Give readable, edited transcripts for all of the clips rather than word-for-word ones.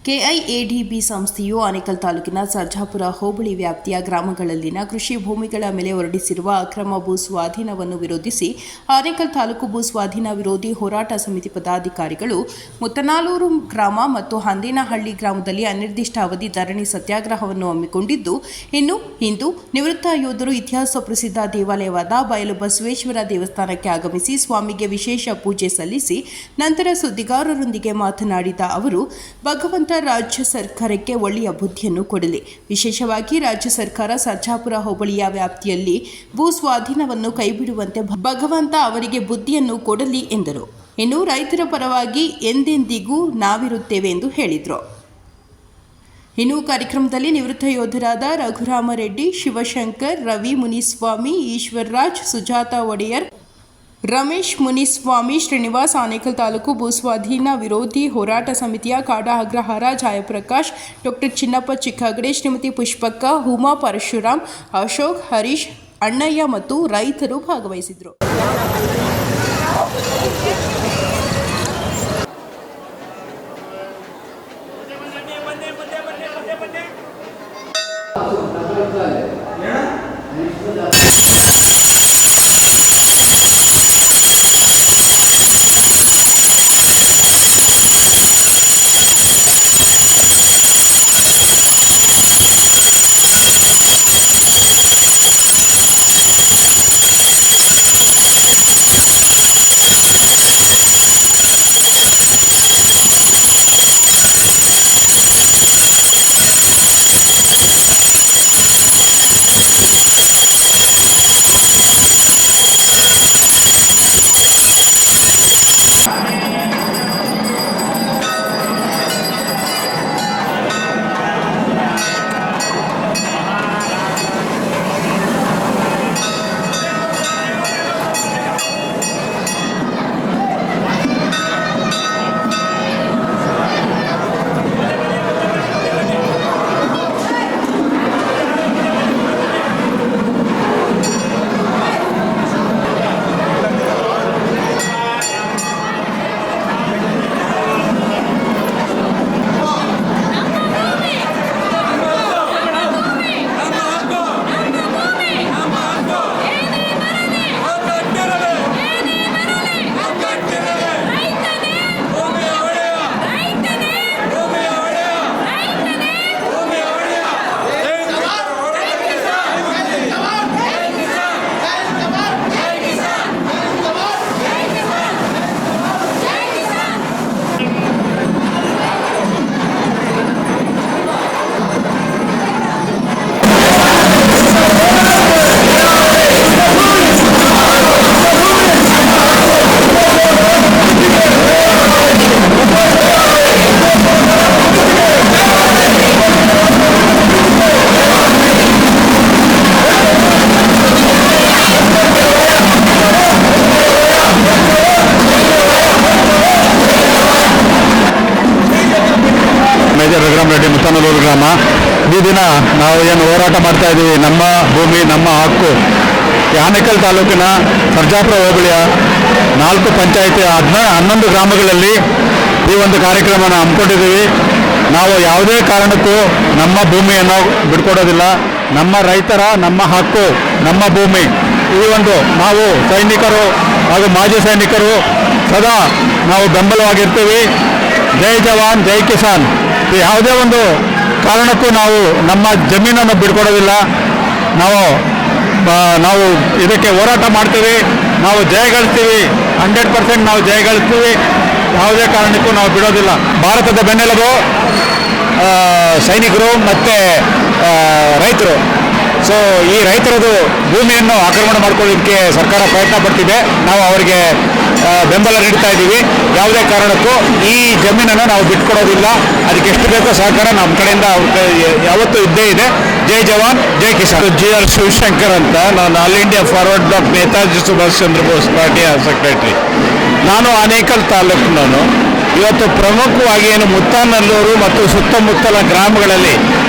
KIADB ಸಂಸ್ಥೆಯು ಆನೇಕಲ್ ತಾಲೂಕಿನ ಸರ್ಜಾಪುರ ಹೋಬಳಿ ವ್ಯಾಪ್ತಿಯ ಗ್ರಾಮಗಳಲ್ಲಿನ ಕೃಷಿ ಭೂಮಿಗಳ ಮೇಲೆ ಹೊರಡಿಸಿರುವ ಅಕ್ರಮ ಭೂ ಸ್ವಾಧೀನವನ್ನು ವಿರೋಧಿಸಿ ಆನೇಕಲ್ ತಾಲೂಕು ಭೂ ಸ್ವಾಧೀನ ವಿರೋಧಿ ಹೋರಾಟ ಸಮಿತಿ ಪದಾಧಿಕಾರಿಗಳು ಮುತ್ತನಾಲೂರು ಗ್ರಾಮ ಮತ್ತು ಹಂದೇನಹಳ್ಳಿ ಗ್ರಾಮದಲ್ಲಿ ಅನಿರ್ದಿಷ್ಟ ಅವಧಿ ಧರಣಿ ಸತ್ಯಾಗ್ರಹವನ್ನು ಹಮ್ಮಿಕೊಂಡಿದ್ದು, ಇನ್ನು ಇಂದು ನಿವೃತ್ತ ಯೋಧರು ಇತಿಹಾಸ ಪ್ರಸಿದ್ಧ ದೇವಾಲಯವಾದ ಬಯಲು ಬಸವೇಶ್ವರ ದೇವಸ್ಥಾನಕ್ಕೆ ಆಗಮಿಸಿ ಸ್ವಾಮಿಗೆ ವಿಶೇಷ ಪೂಜೆ ಸಲ್ಲಿಸಿ ನಂತರ ಸುದ್ದಿಗಾರರೊಂದಿಗೆ ಮಾತನಾಡಿದ ಅವರು, ಭಗವಂತ ರಾಜ್ಯ ಸರ್ಕಾರಕ್ಕೆ ಒಳ್ಳೆಯ ಬುದ್ಧಿಯನ್ನು ಕೊಡಲಿ. ವಿಶೇಷವಾಗಿ ರಾಜ್ಯ ಸರ್ಕಾರ ಸರ್ಜಾಪುರ ಹೋಬಳಿಯ ವ್ಯಾಪ್ತಿಯಲ್ಲಿ ಭೂ ಸ್ವಾಧೀನವನ್ನು ಕೈಬಿಡುವಂತೆ ಭಗವಂತ ಅವರಿಗೆ ಬುದ್ಧಿಯನ್ನು ಕೊಡಲಿ ಎಂದರು. ಇನ್ನು ರೈತರ ಪರವಾಗಿ ಎಂದೆಂದಿಗೂ ನಾವಿರುತ್ತೇವೆ ಎಂದು ಹೇಳಿದರು. ಇನ್ನು ಕಾರ್ಯಕ್ರಮದಲ್ಲಿ ನಿವೃತ್ತ ಯೋಧರಾದ ರಘುರಾಮರೆಡ್ಡಿ, ಶಿವಶಂಕರ್, ರವಿ ಮುನಿಸ್ವಾಮಿ, ಈಶ್ವರರಾಜ್, ಸುಜಾತಾ ಒಡೆಯರ್, ರಮೇಶ್ ಮುನಿಸ್ವಾಮಿ, ಶ್ರೀನಿವಾಸ್, ಆನೇಕಲ್ ತಾಲೂಕು ಭೂಸ್ವಾಧೀನ ವಿರೋಧಿ ಹೋರಾಟ ಸಮಿತಿಯ ಕಾಡ ಅಗ್ರಹಾರ ಜಯಪ್ರಕಾಶ್, ಡಾಕ್ಟರ್ ಚಿನ್ನಪ್ಪ ಚಿಕ್ಕಗಡೆ, ಶ್ರೀಮತಿ ಪುಷ್ಪಕ್ಕ, ಉಮಾ, ಪರಶುರಾಮ್, ಅಶೋಕ್, ಹರೀಶ್, ಅಣ್ಣಯ್ಯ ಮತ್ತು ರೈತರು ಭಾಗವಹಿಸಿದರು. ರಘುರಾಮರೆಡ್ಡಿ, ಮುತ್ತನಾಲೂರು ಗ್ರಾಮ. ಈ ದಿನ ನಾವು ಏನು ಹೋರಾಟ ಮಾಡ್ತಾ ಇದ್ದೀವಿ, ನಮ್ಮ ಭೂಮಿ ನಮ್ಮ ಹಕ್ಕು. ಆನೇಕಲ್ ತಾಲೂಕಿನ ಸರ್ಜಾಪುರ ಹೋಬಳಿಯ 4 ಪಂಚಾಯಿತಿ 11 ಗ್ರಾಮಗಳಲ್ಲಿ ಈ ಒಂದು ಕಾರ್ಯಕ್ರಮನ ಹಮ್ಮಿಕೊಂಡಿದ್ದೀವಿ. ನಾವು ಯಾವುದೇ ಕಾರಣಕ್ಕೂ ನಮ್ಮ ಭೂಮಿಯನ್ನು ಬಿಡ್ಕೊಡೋದಿಲ್ಲ. ನಮ್ಮ ರೈತರ ನಮ್ಮ ಹಕ್ಕು, ನಮ್ಮ ಭೂಮಿ. ಈ ಒಂದು ನಾವು ಸೈನಿಕರು ಹಾಗೂ ಮಾಜಿ ಸೈನಿಕರು ಸದಾ ನಾವು ಬೆಂಬಲವಾಗಿರ್ತೀವಿ. ಜೈ ಜವಾನ್ ಜೈ ಕಿಸಾನ್. ಯಾವುದೇ ಒಂದು ಕಾರಣಕ್ಕೂ ನಾವು ನಮ್ಮ ಜಮೀನನ್ನು ಬಿಡ್ಕೊಡೋದಿಲ್ಲ. ನಾವು ಇದಕ್ಕೆ ಹೋರಾಟ ಮಾಡ್ತೀವಿ. ನಾವು ಜಯಗಳಿಸ್ತೀವಿ. 100% ನಾವು ಜಯಗಳಿಸ್ತೀವಿ. ಯಾವುದೇ ಕಾರಣಕ್ಕೂ ನಾವು ಬಿಡೋದಿಲ್ಲ. ಭಾರತದ ಬೆನ್ನೆಲುಬು ಸೈನಿಕರು ಮತ್ತು ರೈತರು. ಸೊ ಈ ರೈತರದು ಭೂಮಿಯನ್ನು ಆಕ್ರಮಣ ಮಾಡ್ಕೊಳ್ಳೋದಕ್ಕೆ ಸರ್ಕಾರ ಪ್ರಯತ್ನ ಪಡ್ತಿದೆ. ನಾವು ಅವರಿಗೆ ಬೆಂಬಲ ನೀಡ್ತಾ ಇದ್ದೀವಿ. ಯಾವುದೇ ಕಾರಣಕ್ಕೂ ಈ ಜಮೀನನ್ನು ನಾವು ಬಿಟ್ಕೊಡೋದಿಲ್ಲ. ಅದಕ್ಕೆ ಎಷ್ಟು ಬೇಕೋ ಸಹಕಾರ ನಮ್ಮ ಕಡೆಯಿಂದ ಯಾವತ್ತೂ ಇದ್ದೇ ಇದೆ. ಜೈ ಜವಾನ್ ಜೈ ಕಿಸಾನ್. GR ಶಿವಶಂಕರ್ ಅಂತ, ನಾನು all India forward bloc Netaji Subhash Chandra Bose ಪಾರ್ಟಿಯ ಸೆಕ್ರೆಟರಿ. ನಾನು ಆನೇಕಲ್ ತಾಲೂಕಿನವನು. ಇವತ್ತು ಪ್ರಮುಖವಾಗಿ ಏನು ಮುತ್ತನಾಲೂರು ಮತ್ತು ಸುತ್ತಮುತ್ತಲ ಗ್ರಾಮಗಳಲ್ಲಿ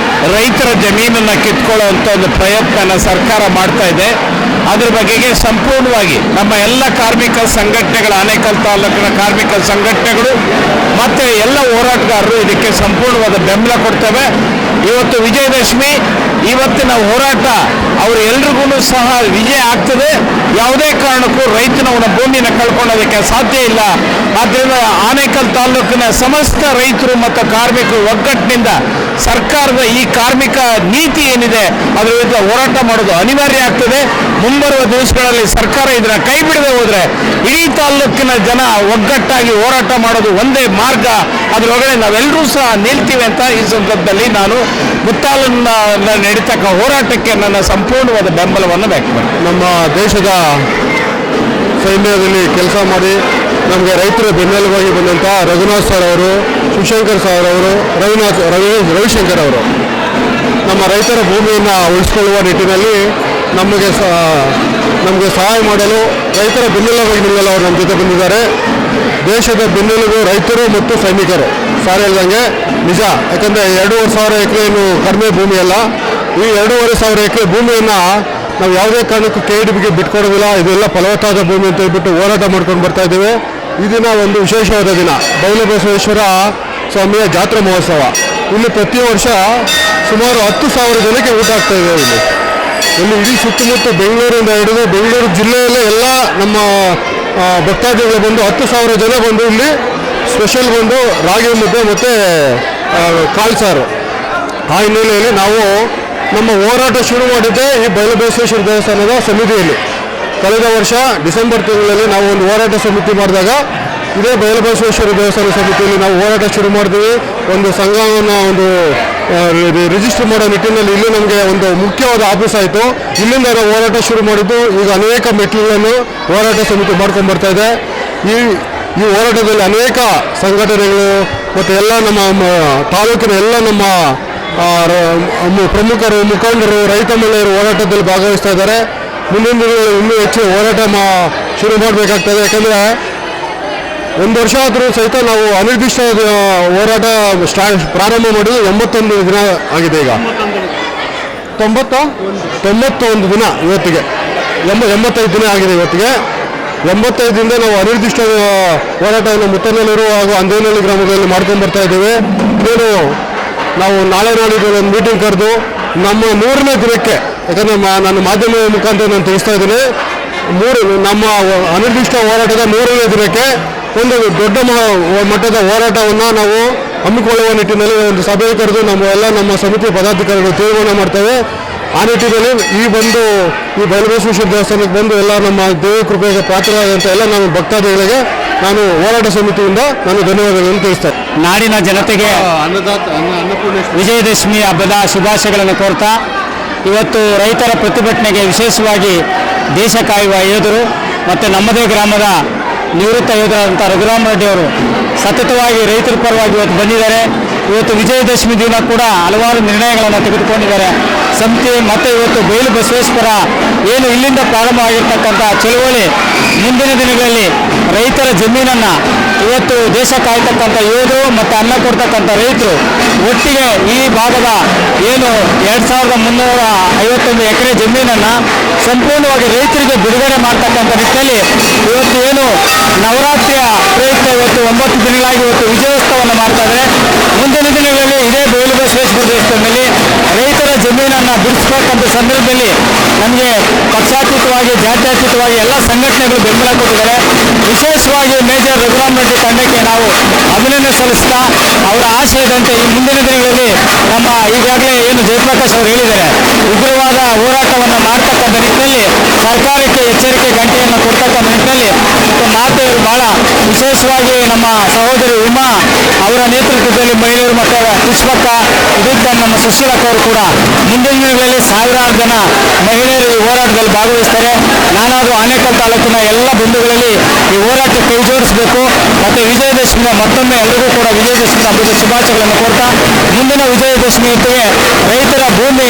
ರೈತರ ಜಮೀನನ್ನು ಕಿತ್ಕೊಳ್ಳುವಂಥ ಒಂದು ಪ್ರಯತ್ನ ಸರ್ಕಾರ ಮಾಡ್ತಾ ಇದೆ. ಅದ್ರ ಬಗೆಗೆ ಸಂಪೂರ್ಣವಾಗಿ ನಮ್ಮ ಎಲ್ಲ ಕಾರ್ಮಿಕ ಸಂಘಟನೆಗಳ ಆನೇಕಲ್ ತಾಲೂಕಿನ ಕಾರ್ಮಿಕ ಸಂಘಟನೆಗಳು ಮತ್ತು ಎಲ್ಲ ಹೋರಾಟಗಾರರು ಇದಕ್ಕೆ ಸಂಪೂರ್ಣವಾದ ಬೆಂಬಲ ಕೊಡ್ತೇವೆ. ಇವತ್ತು ವಿಜಯದಶಮಿ, ಇವತ್ತಿನ ಹೋರಾಟ ಅವರು ಎಲ್ರಿಗೂ ಸಹ ವಿಜಯ ಆಗ್ತದೆ. ಯಾವುದೇ ಕಾರಣಕ್ಕೂ ರೈತನ ಭೂಮಿನ ಕಳ್ಕೊಳ್ಳೋದಕ್ಕೆ ಸಾಧ್ಯ ಇಲ್ಲ. ಆದ್ದರಿಂದ ಆನೇಕಲ್ ತಾಲೂಕಿನ ಸಮಸ್ತ ರೈತರು ಮತ್ತು ಕಾರ್ಮಿಕರು ಒಗ್ಗಟ್ಟಿನಿಂದ ಸರ್ಕಾರದ ಈ ಕಾರ್ಮಿಕ ನೀತಿ ಏನಿದೆ ಅದರ ವಿರುದ್ಧ ಹೋರಾಟ ಮಾಡೋದು ಅನಿವಾರ್ಯ ಆಗ್ತದೆ. ಮುಂಬರುವ ದಿವಸಗಳಲ್ಲಿ ಸರ್ಕಾರ ಇದನ್ನ ಕೈ ಬಿಡದೆ ಹೋದರೆ ಇಡೀ ತಾಲೂಕಿನ ಜನ ಒಗ್ಗಟ್ಟಾಗಿ ಹೋರಾಟ ಮಾಡೋದು ಒಂದೇ ಮಾರ್ಗ. ಅದರೊಳಗಡೆ ನಾವೆಲ್ಲರೂ ಸಹ ನಿಲ್ತೀವಿ ಅಂತ ಈ ಸಂದರ್ಭದಲ್ಲಿ ನಾನು ಮುತ್ತಾಲನ್ನ ನಡೀತಕ್ಕ ಹೋರಾಟಕ್ಕೆ ನನ್ನ ಸಂಪೂರ್ಣವಾದ ಬೆಂಬಲವನ್ನು ವ್ಯಕ್ತಪಡಿಸ್ತೇನೆ. ನಮ್ಮ ದೇಶದ ಸೈನ್ಯದಲ್ಲಿ ಕೆಲಸ ಮಾಡಿ ನಮಗೆ ರೈತರ ಬೆನ್ನೆಲುಬಾಗಿ ಬಂದಂಥ ರಘುನಾಥ್ ಸರ್ ಅವರು, ಶಿವಶಂಕರ್ ಸರ್ ಅವರು, ರವಿಶಂಕರ್ ಅವರು ನಮ್ಮ ರೈತರ ಭೂಮಿಯನ್ನು ಉಳಿಸಿಕೊಳ್ಳುವ ನಿಟ್ಟಿನಲ್ಲಿ ನಮಗೆ ಸಹಾಯ ಮಾಡಲು ರೈತರ ಬೆನ್ನೆಲುಬಾಗಿ ನಿಲ್ಲಲು ಅವರು ನಮ್ಮ ಜೊತೆ ಬಂದಿದ್ದಾರೆ. ದೇಶದ ಬೆನ್ನೆಲುಬು ರೈತರು ಮತ್ತು ಸೈನಿಕರು, ಸಾರ್ ಹೇಳ್ದಂಗೆ ನಿಜ. ಯಾಕಂದರೆ 2,500 ಎಕರೆ ಏನು ಕಡಿಮೆ ಭೂಮಿ ಅಲ್ಲ. ಈ 2,500 ಎಕರೆ ಭೂಮಿಯನ್ನು ನಾವು ಯಾವುದೇ ಕಾರಣಕ್ಕೂ KDBಗೆ ಬಿಟ್ಕೊಡೋದಿಲ್ಲ. ಇದೆಲ್ಲ ಫಲವತ್ತಾದ ಭೂಮಿ ಅಂತ ಹೇಳ್ಬಿಟ್ಟು ಹೋರಾಟ ಮಾಡ್ಕೊಂಡು ಬರ್ತಾ ಇದ್ದೇವೆ. ಈ ದಿನ ಒಂದು ವಿಶೇಷವಾದ ದಿನ, ಬಯಲುಬಸವೇಶ್ವರ ಸ್ವಾಮಿಯ ಜಾತ್ರಾ ಮಹೋತ್ಸವ. ಇಲ್ಲಿ ಪ್ರತಿ ವರ್ಷ ಸುಮಾರು 10,000 ಜನಕ್ಕೆ ಊಟ ಆಗ್ತಾ ಇದೆ. ಇಲ್ಲಿ ಇಡೀ ಸುತ್ತಮುತ್ತ ಬೆಂಗಳೂರಿಂದ ಹಿಡಿದು ಬೆಂಗಳೂರು ಜಿಲ್ಲೆಯಲ್ಲೇ ಎಲ್ಲ ನಮ್ಮ ಭಕ್ತಾದಿಗಳು ಬಂದು 10,000 ಜನ ಬಂದು ಇಲ್ಲಿ ಸ್ಪೆಷಲ್ ಬಂದು ರಾಗಿ ಮುದ್ದೆ ಮತ್ತು ಕಾಳು ಸಾರು. ಆ ಹಿನ್ನೆಲೆಯಲ್ಲಿ ನಾವು ನಮ್ಮ ಹೋರಾಟ ಶುರು ಮಾಡಿದ್ದೆ ಈ ಬಯಲುಬಸವೇಶ್ವರ ದೇವಸ್ಥಾನದ ಸಮಿತಿಯಲ್ಲಿ. ಕಳೆದ ವರ್ಷ ಡಿಸೆಂಬರ್ ತಿಂಗಳಲ್ಲಿ ನಾವು ಒಂದು ಹೋರಾಟ ಸಮಿತಿ ಮಾಡಿದಾಗ ಇದೇ ಬಯಲುಬಸವೇಶ್ವರ ದೇವಸ್ಥಾನ ಸಮಿತಿಯಲ್ಲಿ ನಾವು ಹೋರಾಟ ಶುರು ಮಾಡಿದ್ವಿ. ಒಂದು ಸಂಘವನ್ನು ರಿಜಿಸ್ಟರ್ ಮಾಡೋ ನಿಟ್ಟಿನಲ್ಲಿ ಇಲ್ಲಿ ನಮಗೆ ಒಂದು ಮುಖ್ಯವಾದ ಆಫೀಸ್ ಆಯಿತು. ಇಲ್ಲಿಂದ ನಾವು ಹೋರಾಟ ಶುರು ಮಾಡಿದ್ದು. ಈಗ ಅನೇಕ ಮೆಟ್ಟಿಲುಗಳನ್ನು ಹೋರಾಟ ಸಮಿತಿ ಮಾಡ್ಕೊಂಡು ಬರ್ತಾ ಇದೆ. ಈ ಹೋರಾಟದಲ್ಲಿ ಅನೇಕ ಸಂಘಟನೆಗಳು ಮತ್ತು ಎಲ್ಲ ನಮ್ಮ ತಾಲೂಕಿನ ಎಲ್ಲ ನಮ್ಮ ಪ್ರಮುಖರು, ಮುಖಂಡರು, ರೈತ ಮಹಿಳೆಯರು ಹೋರಾಟದಲ್ಲಿ ಭಾಗವಹಿಸ್ತಾ ಇದ್ದಾರೆ. ಮುಂದಿನ ದಿನಗಳಲ್ಲಿ ಇನ್ನೂ ಹೆಚ್ಚು ಹೋರಾಟ ಶುರು ಮಾಡಬೇಕಾಗ್ತದೆ. ಯಾಕಂದರೆ ಒಂದು ವರ್ಷ ಆದರೂ ಸಹಿತ ನಾವು ಅನಿರ್ದಿಷ್ಟ ಹೋರಾಟ ಪ್ರಾರಂಭ ಮಾಡಿದ್ದು 81 ದಿನ ಆಗಿದೆ. ಈಗ 91 ದಿನ ಇವತ್ತಿಗೆ, 85 ದಿನ ಆಗಿದೆ ಇವತ್ತಿಗೆ. 85ದಿಂದ ನಾವು ಅನಿರ್ದಿಷ್ಟ ಹೋರಾಟವನ್ನು ಮುತ್ತನಲ್ಲೂರು ಹಾಗೂ ಅಂದೇನಹಳ್ಳಿ ಗ್ರಾಮಗಳಲ್ಲಿ ಮಾಡ್ಕೊಂಡು ಬರ್ತಾ ಇದ್ದೇವೆ. ಇದೇನು ನಾವು ನಾಳೆ ನಾಡಿದ್ದು ಒಂದು ಮೀಟಿಂಗ್ ಕರೆದು ನಮ್ಮ 100ನೇ ದಿನಕ್ಕೆ, ಯಾಕಂದರೆ ನನ್ನ ಮಾಧ್ಯಮ ಮುಖಾಂತರ ನಾನು ತಿಳಿಸ್ತಾ ಇದ್ದೀನಿ, ನಮ್ಮ ಅನಿರ್ದಿಷ್ಟ ಹೋರಾಟದ 100ನೇ ದಿನಕ್ಕೆ ಒಂದು ದೊಡ್ಡ ಮಟ್ಟದ ಹೋರಾಟವನ್ನು ನಾವು ಹಮ್ಮಿಕೊಳ್ಳುವ ನಿಟ್ಟಿನಲ್ಲಿ ಒಂದು ಸಭೆ ಕರೆದು ನಮ್ಮ ಸಮಿತಿ ಪದಾಧಿಕಾರಿಗಳು ತೀರ್ಮಾನ ಮಾಡ್ತೇವೆ. ಆ ನಿಟ್ಟಿನಲ್ಲಿ ಈ ಬಯಲುಬಸವೇಶ್ವರ ದೇವಸ್ಥಾನಕ್ಕೆ ಬಂದು ಎಲ್ಲ ನಮ್ಮ ದೇವ ಕೃಪೆಗೆ ಪಾತ್ರರಾದಂಥ ಎಲ್ಲ ನಮ್ಮ ಭಕ್ತಾದಿಗಳಿಗೆ ನಾನು ಹೋರಾಟ ಸಮಿತಿಯಿಂದ ನಾನು ಧನ್ಯವಾದಗಳನ್ನು ತಿಳಿಸ್ತೇನೆ. ನಾಡಿನ ಜನತೆಗೆ ವಿಜಯದಶಮಿ ಹಬ್ಬದ ಶುಭಾಶಯಗಳನ್ನು ಕೋರ್ತಾ ಇವತ್ತು ರೈತರ ಪ್ರತಿಭಟನೆಗೆ ವಿಶೇಷವಾಗಿ ದೇಶ ಕಾಯುವ ಯೋಧರು ಮತ್ತು ನಮ್ಮದೇ ಗ್ರಾಮದ ನಿವೃತ್ತ ಯೋಧರಾದಂಥ ರಘುರಾಮ್ ರೆಡ್ಡಿ ಅವರು ಸತತವಾಗಿ ರೈತರ ಪರವಾಗಿ ಇವತ್ತು ಬಂದಿದ್ದಾರೆ. ಇವತ್ತು ವಿಜಯದಶಮಿ ದಿನ ಕೂಡ ಹಲವಾರು ನಿರ್ಣಯಗಳನ್ನು ತೆಗೆದುಕೊಂಡಿದ್ದಾರೆ ಸಮಿತಿ. ಮತ್ತು ಇವತ್ತು ಬಯಲುಬಸವೇಶ್ವರ ಏನು ಇಲ್ಲಿಂದ ಪ್ರಾರಂಭ ಆಗಿರ್ತಕ್ಕಂಥ ಚಳುವಳಿ ಮುಂದಿನ ದಿನಗಳಲ್ಲಿ ರೈತರ ಜಮೀನನ್ನು ಇವತ್ತು ದೇಶ ಕಾಯ್ತಕ್ಕಂಥ ಯೋಧರು ಮತ್ತು ಅನ್ನ ಕೊಡ್ತಕ್ಕಂಥ ರೈತರು ಒಟ್ಟಿಗೆ ಈ ಭಾಗದ ಏನು 2,351 ಎಕರೆ ಜಮೀನನ್ನು ಸಂಪೂರ್ಣವಾಗಿ ರೈತರಿಗೆ ಬಿಡುಗಡೆ ಮಾಡ್ತಕ್ಕಂಥ ನಿಟ್ಟಿನಲ್ಲಿ ಇವತ್ತು ಏನು ನವರಾತ್ರಿಯ ಪ್ರಯುಕ್ತ ಇವತ್ತು 9 ದಿನಗಳಾಗಿ ಇವತ್ತು ವಿಜಯೋತ್ಸವವನ್ನು ಮಾಡ್ತಾ ಇದ್ದಾರೆ. ಮುಂದಿನ ದಿನಗಳಲ್ಲಿ ಇದೇ ಬಯಲುಬಸವೇಶ್ವರ ದೇವಸ್ಥಾನದಲ್ಲಿ ರೈತರ ಜಮೀನನ್ನು ಬಿಡಿಸ್ಬೇಕಂತ ಸಂದರ್ಭದಲ್ಲಿ ನಮಗೆ ಪಕ್ಷಾತೀತವಾಗಿ ಜಾತ್ಯತೀತವಾಗಿ ಎಲ್ಲ ಸಂಘಟನೆಗಳು ಬೆಂಬಲ ಕೊಟ್ಟಿದ್ದಾರೆ. ವಿಶೇಷವಾಗಿ ಮೇಜರ್ ರಘುರಾಮ್ ರೆಡ್ಡಿ ತಂಡಕ್ಕೆ ನಾವು ಅಭಿನಂದನೆ ಸಲ್ಲಿಸ್ತಾ ಅವರ ಆಶಯದಂತೆ ಈ ಮುಂದಿನ ದಿನಗಳಲ್ಲಿ ನಮ್ಮ ಈಗಾಗಲೇ ಏನು ಜಯಪ್ರಕಾಶ್ ಅವರು ಹೇಳಿದ್ದಾರೆ ಉಗ್ರವಾದ ಹೋರಾಟವನ್ನು ಮಾಡ್ತಕ್ಕಂಥ ನಿಟ್ಟಿನಲ್ಲಿ ಸರ್ಕಾರಕ್ಕೆ ಎಚ್ಚರಿಕೆ ಗಂಟೆಯನ್ನು ಕೊಡ್ತಕ್ಕಂಥ ನಿಟ್ಟಿನಲ್ಲಿ ಮಾತೆಯರು ಬಹಳ ವಿಶೇಷವಾಗಿ ನಮ್ಮ ಸಹೋದರಿ ಉಮಾ ಅವರ ನೇತೃತ್ವದಲ್ಲಿ ಮಹಿಳೆಯರು ಮತ್ತು ಪುಷ್ಪಕ್ಕ ಇದಕ್ಕ ನಮ್ಮ ಸುಶೀಲಕ್ಕ ಅವರು ಕೂಡ ಮುಂದಿನ ದಿನಗಳಲ್ಲಿ ಸಾವಿರಾರು ಜನ ಮಹಿಳೆಯರು ಈ ಹೋರಾಟದಲ್ಲಿ ಭಾಗವಹಿಸ್ತಾರೆ. ನಾನಾದರೂ ಆನೇಕಲ್ ತಾಲೂಕಿನ ಎಲ್ಲ ಬಂಧುಗಳಲ್ಲಿ ಈ ಹೋರಾಟಕ್ಕೆ ಕೈ ಜೋಡಿಸಬೇಕು ಮತ್ತು ವಿಜಯದಶಮಿಯ ಮತ್ತೊಮ್ಮೆ ಎಲ್ಲರಿಗೂ ಕೂಡ ವಿಜಯದಶಮಿ ಹಬ್ಬದ ಶುಭಾಶಯಗಳನ್ನು ಕೊಡ್ತಾ ಮುಂದಿನ ವಿಜಯದಶಮಿ ಹೊತ್ತಿಗೆ ರೈತರ ಭೂಮಿ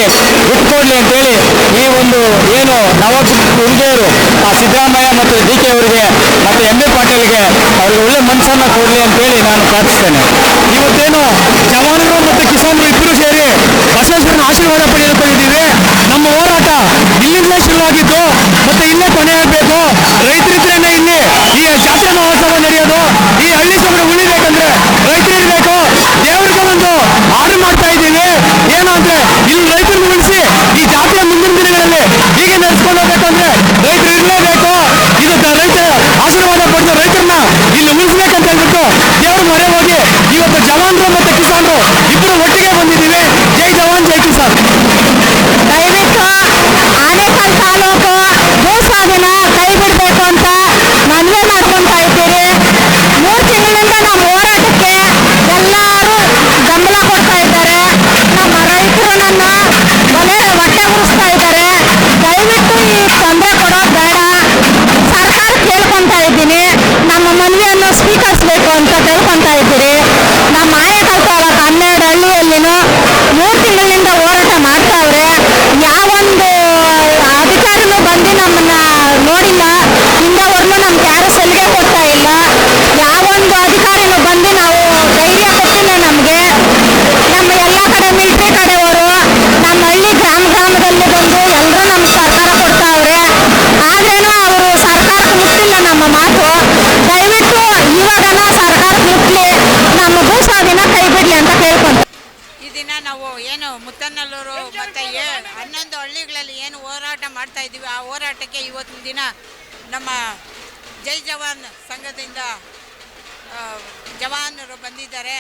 ಬಿಟ್ಕೊಡ್ಲಿ ಅಂತೇಳಿ ಈ ಒಂದು ಏನು ನವ ಹುಡುಗಿಯರು ಸಿದ್ದರಾಮಯ್ಯ ಮತ್ತು DK ಅವರಿಗೆ ಮತ್ತು MB ಪಾಟೀಲ್ಗೆ ಅವರಿಗೆ ಒಳ್ಳೆ ಮನಸ್ಸನ್ನು ಕೊಡಲಿ ಅಂತೇಳಿ ನಾನು ಪ್ರಾರ್ಥಿಸ್ತೇನೆ. ಇವತ್ತೇನು ಜವಾನರು ಮತ್ತು ಕಿಸಾನರು ಇಬ್ಬರು ಸೇರಿ ಬಸವೇಶ್ವರನ ಆಶೀರ್ವಾದ ಪಡೆದುಕೊಂಡಿದ್ದೀವಿ. ನಮ್ಮ ಹೋರಾಟ ಇಲ್ಲಿಂದಲೇ ಶುರುವಾಗಿದ್ದು ಮತ್ತೆ ಇಲ್ಲೇ ಕೊನೆ ಆಗಬೇಕು. ರೈತರಿದ್ರೇನೆ ಇಲ್ಲಿ ಈ ಜಾತ್ರಾ ಮಹೋತ್ಸವ ನಡೆಯೋದು. ಈ ಹಳ್ಳಿ ಸೊಗಡು ಉಳಿಬೇಕಂದ್ರೆ ರೈತರಿರ್ಬೇಕು. ದೇವ್ರಿಗೆ ಒಂದು ಆರ್ಡರ್ ಮಾಡ್ತಾ ಇದ್ದೀವಿ. ಏನು ಅಂದ್ರೆ ಇಲ್ಲಿ ರೈತರನ್ನು ಉಳಿಸಿ ಈ ಜಾತ್ರೆ ಮುಂದಿನ ದಿನಗಳಲ್ಲಿ ಹೀಗೆ ನಡೆಸ್ಕೊಂಡು ಹೋಗ್ಬೇಕಂದ್ರೆ ರೈತರು ಇರಲೇಬೇಕು. ಇದು ರೈತ ಆಶೀರ್ವಾದ ಪಡೆದ ರೈತರನ್ನ ಇಲ್ಲಿ ಉಳಿಸ್ಬೇಕಂತ ಹೇಳ್ಬಿಟ್ಟು ದೇವ್ರ ಮೊರೆ ಹೋಗಿ ಇವತ್ತು ಜವಾನ್ರು ಮತ್ತೆ ಕಿಸಾನ್ರು ಇಬ್ಬರು ಒಟ್ಟಿಗೆ ಬಂದಿದ್ದೀವಿ. ಜೈ ಜವಾನ್ ಜೈ ಕಿಸಾನ್. ದಯವಿಟ್ಟು ಆನೇಕಲ್ ತಾಲೂಕು ಭೂ ಸ್ವಾಧೀನ ಕೈ ಬಿಡಬೇಕು ಅಂತ ಮನವಿ ಮಾಡ್ಕೊತಾ ಇದ್ದೀರಿ. 3 ತಿಂಗಳಿಂದ ನಮ್ಮ ಹೋರಾಟಕ್ಕೆ ಎಲ್ಲರೂ ಬೆಂಬಲ ಕೊಡ್ತಾ ಇದ್ದಾರೆ. ನಮ್ಮ ರೈತರು ನನ್ನ ಹೊಟ್ಟೆ ಉರಿಸ್ತಾ ಇದ್ದಾರೆ. ದಯವಿಟ್ಟು ಈ ತೊಂದರೆ ಕೊಡೋದು ಬೇಡ. ಸರ್ಕಾರ ಕೇಳ್ಕೊತಾ ಇದ್ದೀನಿ, ನಮ್ಮ ಮನವಿಯನ್ನು ಸ್ವೀಕರಿಸಬೇಕು ಅಂತ ಕೇಳ್ಕೊತಾ ಇದ್ದೀರಿ. ನಮ್ಮ ಆನೇಕಲ್ ತಾಲೂಕು 12 ಹಳ್ಳಿಯಲ್ಲಿನೂ 3 ತಿಂಗಳಿಂದ ಹೋರಾಟ ಮಾಡ್ತಾವ್ರೆ. ಯಾವೊಂದು ಅಧಿಕಾರಿನೂ ಬಂದು ನಮ್ಮನ್ನ ನೋಡಿಲ್ಲ. ಇಂದವರೆಗೂ ನಮ್ಗೆ ಯಾರು ಸಲಿಗೆ ಕೊಡ್ತಾ ಇಲ್ಲ. ಯಾವೊಂದು ಅಧಿಕಾರಿನೂ ಬಂದು ನಾವು ಧೈರ್ಯ ಕೊಟ್ಟಿಲ್ಲ ನಮಗೆ. ನಮ್ಮ ಎಲ್ಲ ಕಡೆ ಮಿಲಿಟರಿ ಕಡೆಯವರು ನಮ್ಮ ಹಳ್ಳಿ ಗ್ರಾಮದಲ್ಲಿ ಬಂದು ಎಲ್ಲರೂ ನಮ್ಗೆ ಸರ್ಕಾರ ಕೊಡ್ತಾವ್ರೆ. ಆದ್ರೇನು ಅವರು ಸರ್ಕಾರಕ್ಕೆ ಮುಟ್ಟಿಲ್ಲ ನಮ್ಮ ಮಾತು. ದಯವಿಟ್ಟು ಇವಾಗನ ಸರ್ಕಾರಕ್ಕೆ ಮುಟ್ಲಿ, ನಮ್ಮ ಭೂ ಸ್ವಾಧೀನ ಕೈ ಬಿಡ್ಲಿ ಅಂತ ಕೇಳ್ಕೊಂಡು ಈ ದಿನ ನಾವು ಏನು ಮುತ್ತನ್ನಲ್ಲೂರು ಮತ್ತು 11 ಹಳ್ಳಿಗಳಲ್ಲಿ ಏನು ಹೋರಾಟ ಮಾಡ್ತಾ ಇದ್ದೀವಿ, ಆ ಹೋರಾಟಕ್ಕೆ ಇವತ್ತಿನ ದಿನ ನಮ್ಮ ಜೈ ಜವಾನ್ ಸಂಘದಿಂದ ಜವಾನರು ಬಂದಿದ್ದಾರೆ.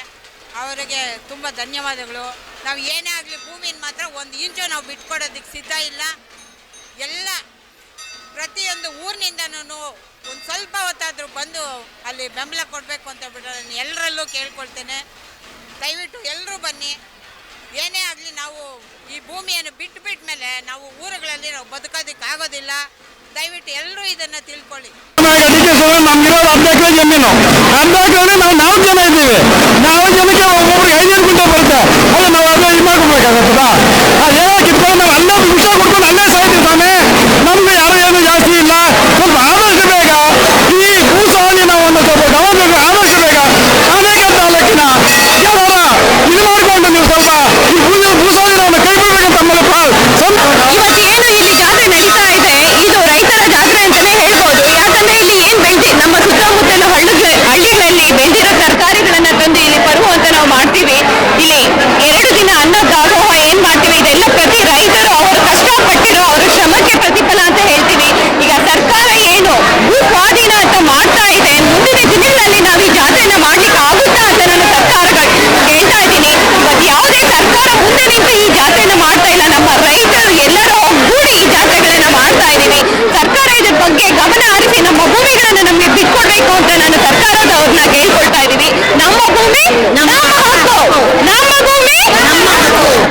ಅವರಿಗೆ ತುಂಬ ಧನ್ಯವಾದಗಳು. ನಾವು ಏನೇ ಆಗಲಿ ಭೂಮಿನ ಮಾತ್ರ 1 ಇಂಚು ನಾವು ಬಿಟ್ಕೊಡೋದಕ್ಕೆ ಸಿದ್ಧ ಇಲ್ಲ. ಎಲ್ಲ ಪ್ರತಿಯೊಂದು ಊರಿನಿಂದನೂ ಒಂದು ಸ್ವಲ್ಪ ಹೊತ್ತಾದರೂ ಬಂದು ಅಲ್ಲಿ ಬೆಂಬಲ ಕೊಡಬೇಕು ಅಂತ ಬಿಟ್ಟು ನಾನು ಎಲ್ಲರಲ್ಲೂ ಕೇಳ್ಕೊಳ್ತೇನೆ. ದಯವಿಟ್ಟು ಎಲ್ಲರೂ ಬನ್ನಿ. ಏನೇ ಆಗಲಿ ನಾವು ಈ ಭೂಮಿಯನ್ನು ಬಿಟ್ಟ ಮೇಲೆ ನಾವು ಊರುಗಳಲ್ಲಿ ನಾವು ಬದುಕೋದಕ್ಕೆ ಆಗೋದಿಲ್ಲ. ದಯವಿಟ್ಟು ಎಲ್ಲರೂ ಇದನ್ನು ತಿಳ್ಕೊಳ್ಳಿ. ನಮ್ಗಿರೋದು 10 ಎಕರೆ ಜಮೀನು. 10 ಎಕರೆ ನಾವು 4 ಜನ ಇದ್ದೀವಿ. 4 ಜನಕ್ಕೆ ಒಬ್ಬೊಬ್ರಿಗೆ 5 ಗುಂಟೆ ಬರುತ್ತೆ. ಅಲ್ಲ ನಾವು ಅದು ಇದು ಮಾಡ್ಕೊಬೇಕಾಗತ್ತದ.